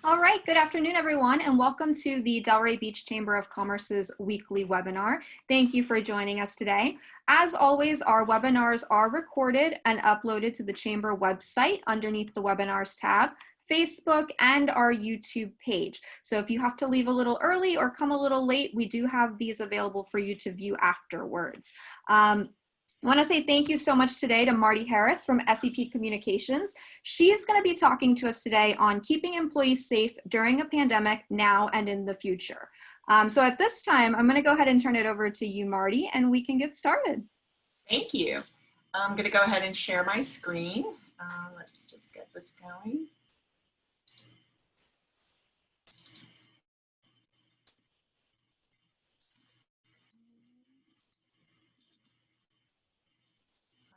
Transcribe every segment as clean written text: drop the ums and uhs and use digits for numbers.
All right, good afternoon, everyone, and welcome to the Delray Beach Chamber of Commerce's weekly webinar. Thank you for joining us today. As always, our webinars are recorded and uploaded to the Chamber website underneath the Webinars tab, Facebook, and our YouTube page. So if you have to leave a little early or come a little late, we do have these available for you to view afterwards. I want to say thank you so much today to Marty Harris from SEP Communications. She is going to be talking to us today on keeping employees safe during a pandemic now and in the future. So at this time, I'm going to go ahead and turn it over to you, Marty, and we can get started. Thank you. I'm going to go ahead and share my screen. Let's just get this going.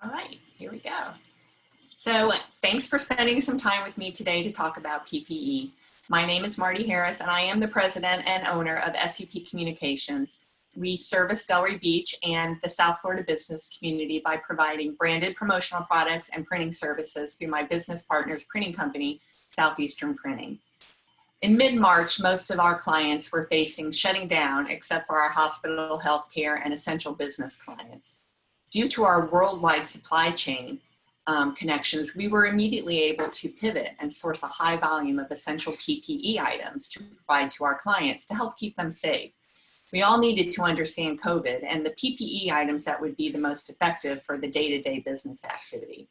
All right, here we go. So thanks for spending some time with me today to talk about PPE. My name is Marty Harris, and I am the president and owner of SEP Communications. We service Delray Beach and the South Florida business community by providing branded promotional products and printing services through my business partner's printing company, Southeastern Printing. In mid-March, most of our clients were facing shutting down, except for our hospital, healthcare, and essential business clients. Due to our worldwide supply chain connections, we were immediately able to pivot and source a high volume of essential PPE items to provide to our clients to help keep them safe. We all needed to understand COVID and the PPE items that would be the most effective for the day-to-day business activity.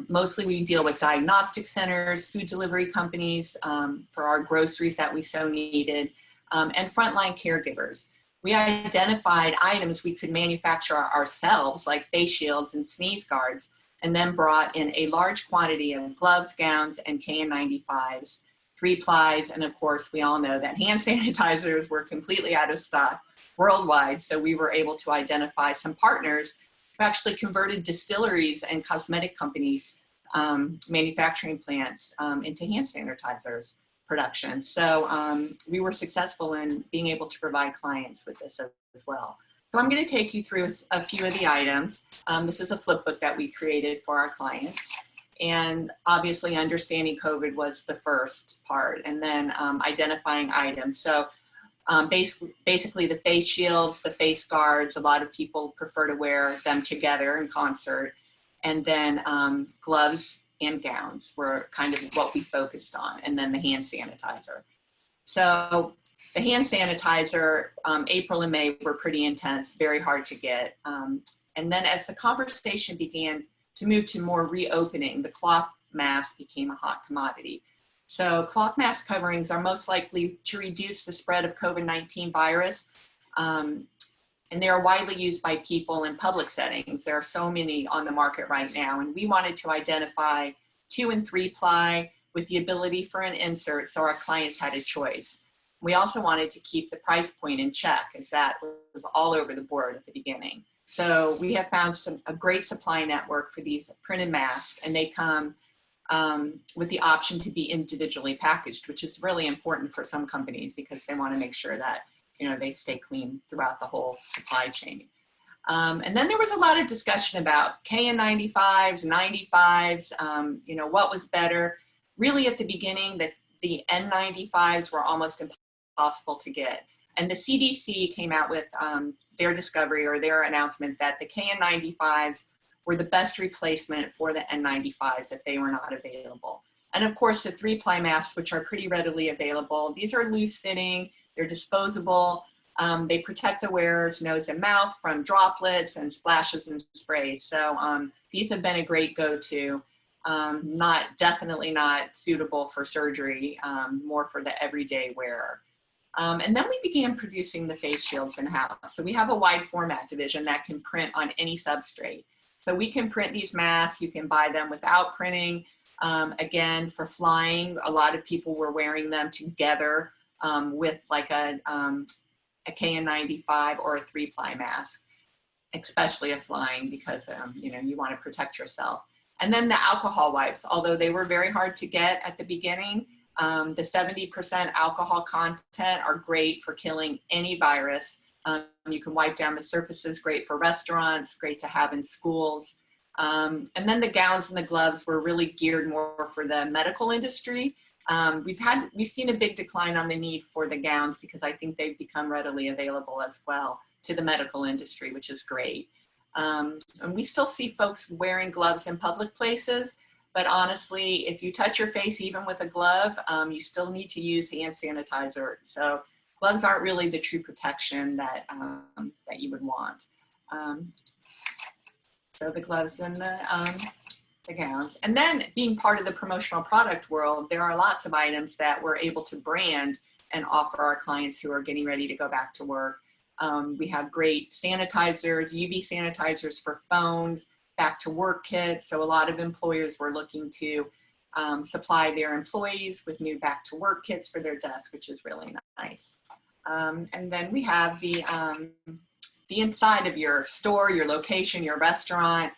Mostly we deal with diagnostic centers, food delivery companies for our groceries that we so needed, and frontline caregivers. We identified items we could manufacture ourselves, like face shields and sneeze guards, and then brought in a large quantity of gloves, gowns, and KN95s, 3-plies, and of course, we all know that hand sanitizers were completely out of stock worldwide, so we were able to identify some partners who actually converted distilleries and cosmetic companies, manufacturing plants into hand sanitizers production. So we were successful in being able to provide clients with this as well. So I'm going to take you through a few of the items. This is a flip book that we created for our clients. And obviously understanding COVID was the first part, and then identifying items. So basically the face shields, the face guards, a lot of people prefer to wear them together in concert. And then gloves and gowns were kind of what we focused on, and then the hand sanitizer. So the hand sanitizer, April and May were pretty intense, very hard to get. And then as the conversation began to move to more reopening, the cloth mask became a hot commodity. So cloth mask coverings are most likely to reduce the spread of COVID-19 virus. And they are widely used by people in public settings. There are so many on the market right now, and we wanted to identify 2- and 3-ply with the ability for an insert so our clients had a choice. We also wanted to keep the price point in check, as that was all over the board at the beginning. So we have found a great supply network for these printed masks, and they come with the option to be individually packaged, which is really important for some companies because they want to make sure that they stay clean throughout the whole supply chain. And then there was a lot of discussion about KN95s, 95s, what was better. Really at the beginning, the N95s were almost impossible to get. And the CDC came out with their discovery or their announcement that the KN95s were the best replacement for the N95s if they were not available. And of course, the 3-ply masks, which are pretty readily available, these are loose fitting, they're disposable, they protect the wearer's nose and mouth from droplets and splashes and sprays. So these have been a great go-to, definitely not suitable for surgery, more for the everyday wearer. And then we began producing the face shields in-house. So we have a wide format division that can print on any substrate. So we can print these masks, you can buy them without printing. Again, for flying, a lot of people were wearing them together with like a KN95 or a 3-ply mask, especially if flying because you want to protect yourself. And then the alcohol wipes, although they were very hard to get at the beginning, the 70% alcohol content are great for killing any virus. You can wipe down the surfaces, great for restaurants, great to have in schools. And then the gowns and the gloves were really geared more for the medical industry. We've seen a big decline on the need for the gowns because I think they've become readily available as well to the medical industry, which is great. And we still see folks wearing gloves in public places, but honestly, if you touch your face even with a glove, you still need to use hand sanitizer. So gloves aren't really the true protection that, that you would want. So the gloves and the gowns. And then being part of the promotional product world, there are lots of items that we're able to brand and offer our clients who are getting ready to go back to work. We have great sanitizers, UV sanitizers for phones, back to work kits. So a lot of employers were looking to supply their employees with new back to work kits for their desk, which is really nice. And then we have the inside of your store, your location, your restaurant,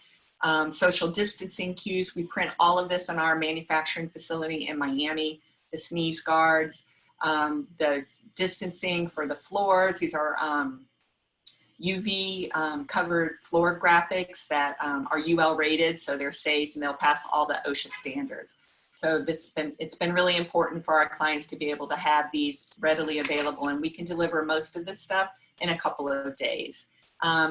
social distancing cues. We print all of this in our manufacturing facility in Miami, the sneeze guards, the distancing for the floors. These are UV covered floor graphics that are UL rated, so they're safe and they'll pass all the OSHA standards. So it's been really important for our clients to be able to have these readily available, and we can deliver most of this stuff in a couple of days.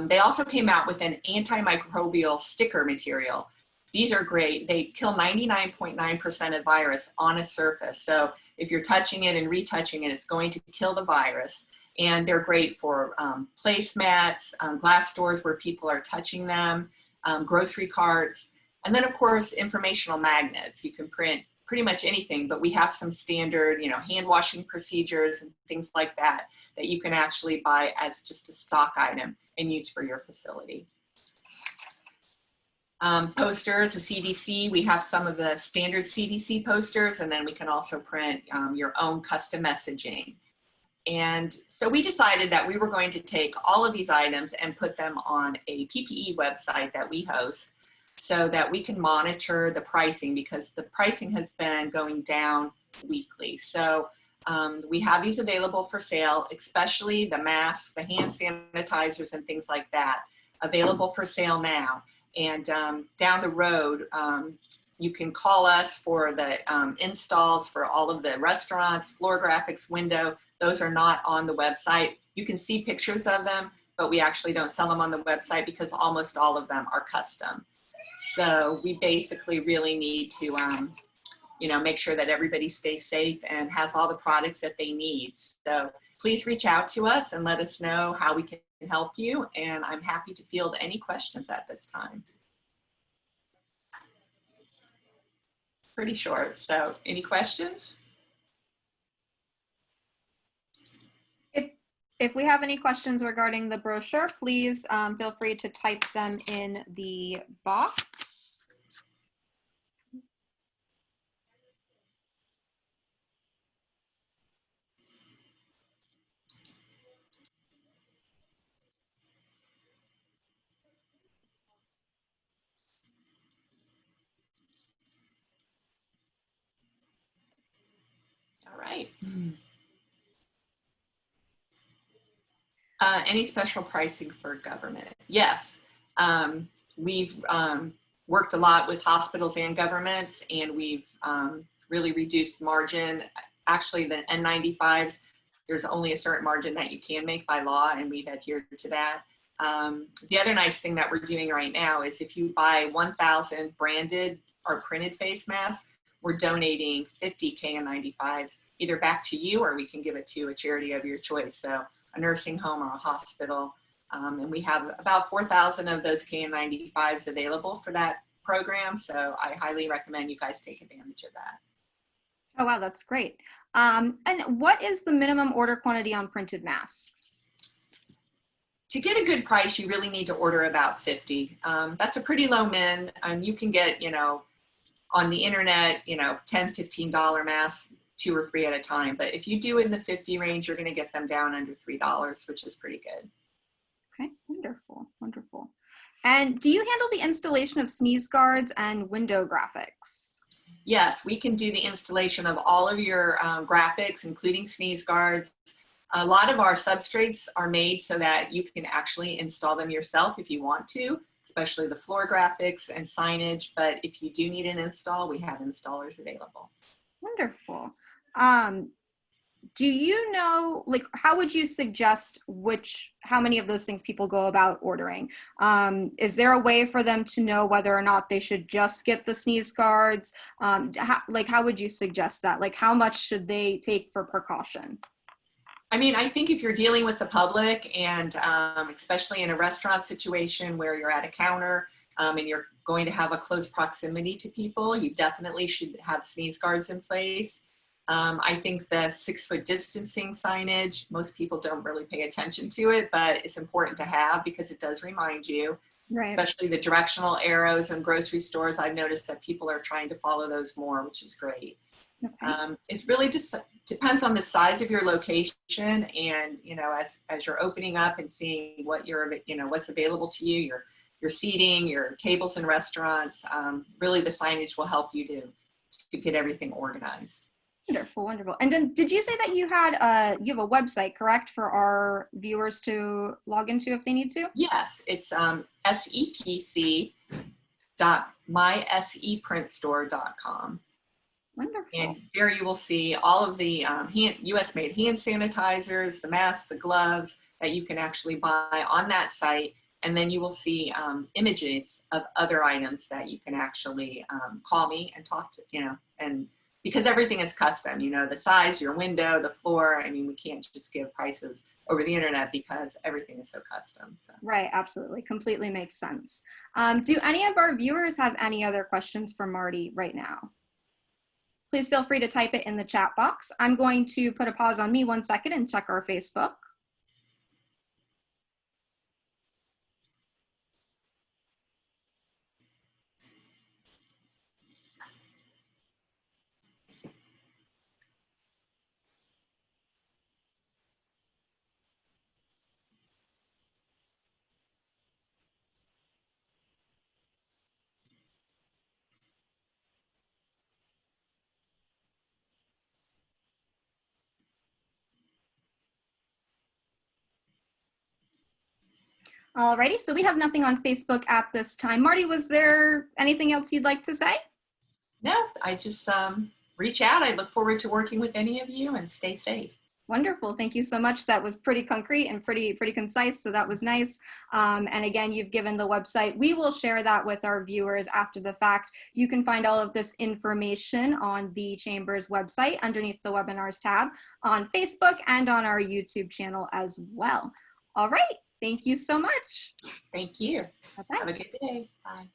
They also came out with an antimicrobial sticker material. These are great. They kill 99.9% of virus on a surface. So if you're touching it and retouching it, it's going to kill the virus. And they're great for placemats, glass doors where people are touching them, grocery carts, and then of course informational magnets. You can print pretty much anything, but we have some standard, hand washing procedures and things like that that you can actually buy as just a stock item and use for your facility. Posters, the CDC, we have some of the standard CDC posters, and then we can also print your own custom messaging. And so we decided that we were going to take all of these items and put them on a PPE website that we host so that we can monitor the pricing, because the pricing has been going down weekly. So we have these available for sale, especially the masks, the hand sanitizers, and things like that, available for sale now. And down the road, you can call us for the installs for all of the restaurants, floor graphics, window. Those are not on the website. You can see pictures of them, but we actually don't sell them on the website because almost all of them are custom. So we basically really need to, make sure that everybody stays safe and has all the products that they need. So please reach out to us and let us know how we can help you. And I'm happy to field any questions at this time. Pretty short. So any questions? If we have any questions regarding the brochure, please feel free to type them in the box. All right. Any special pricing for government? Yes. We've worked a lot with hospitals and governments, and we've really reduced margin. Actually, the N95s, there's only a certain margin that you can make by law, and we've adhered to that. The other nice thing that we're doing right now is if you buy 1,000 branded or printed face masks, we're donating 50 KN95s either back to you, or we can give it to a charity of your choice. So a nursing home or a hospital. And we have about 4,000 of those KN95s available for that program. So I highly recommend you guys take advantage of that. Oh, wow, that's great. And what is the minimum order quantity on printed masks? To get a good price, you really need to order about 50. That's a pretty low min, and you can get, on the internet, $10, $15 masks, 2 or 3 at a time. But if you do in the 50 range, you're going to get them down under $3, which is pretty good. Okay, wonderful, wonderful. And do you handle the installation of sneeze guards and window graphics? Yes, we can do the installation of all of your graphics, including sneeze guards. A lot of our substrates are made so that you can actually install them yourself if you want to, especially the floor graphics and signage. But if you do need an install, we have installers available. Wonderful. Do you know, like, how would you suggest how many of those things people go about ordering? Is there a way for them to know whether or not they should just get the sneeze guards? How would you suggest that? Like, how much should they take for precaution? I mean, I think if you're dealing with the public and especially in a restaurant situation where you're at a counter and you're going to have a close proximity to people, you definitely should have sneeze guards in place. I think the 6-foot distancing signage, most people don't really pay attention to it, but it's important to have because it does remind you, Right. especially the directional arrows in grocery stores. I've noticed that people are trying to follow those more, which is great. Okay. It's really just depends on the size of your location, and as you're opening up and seeing what what's available to you, your seating, your tables in restaurants. Really, the signage will help you to get everything organized. Wonderful, wonderful. And then did you say that you have a website, correct, for our viewers to log into if they need to? Yes, it's sepc.myseprintstore.com. And Wonderful. there you will see all of the US made hand sanitizers, the masks, the gloves that you can actually buy on that site. And then you will see images of other items that you can actually call me and talk to, and because everything is custom, the size, your window, the floor. I mean, we can't just give prices over the internet because everything is so custom. So. Right, absolutely. Completely makes sense. Do any of our viewers have any other questions for Marty right now? Please feel free to type it in the chat box. I'm going to put a pause on me 1 second and check our Facebook. Alrighty, so we have nothing on Facebook at this time. Marty, was there anything else you'd like to say? No, I just reach out. I look forward to working with any of you, and stay safe. Wonderful. Thank you so much. That was pretty concrete and pretty concise, so that was nice. And again, you've given the website. We will share that with our viewers after the fact. You can find all of this information on the Chamber's website underneath the webinars tab on Facebook and on our YouTube channel as well. All right. Thank you so much. Thank you. Bye-bye. Have a good day. Bye.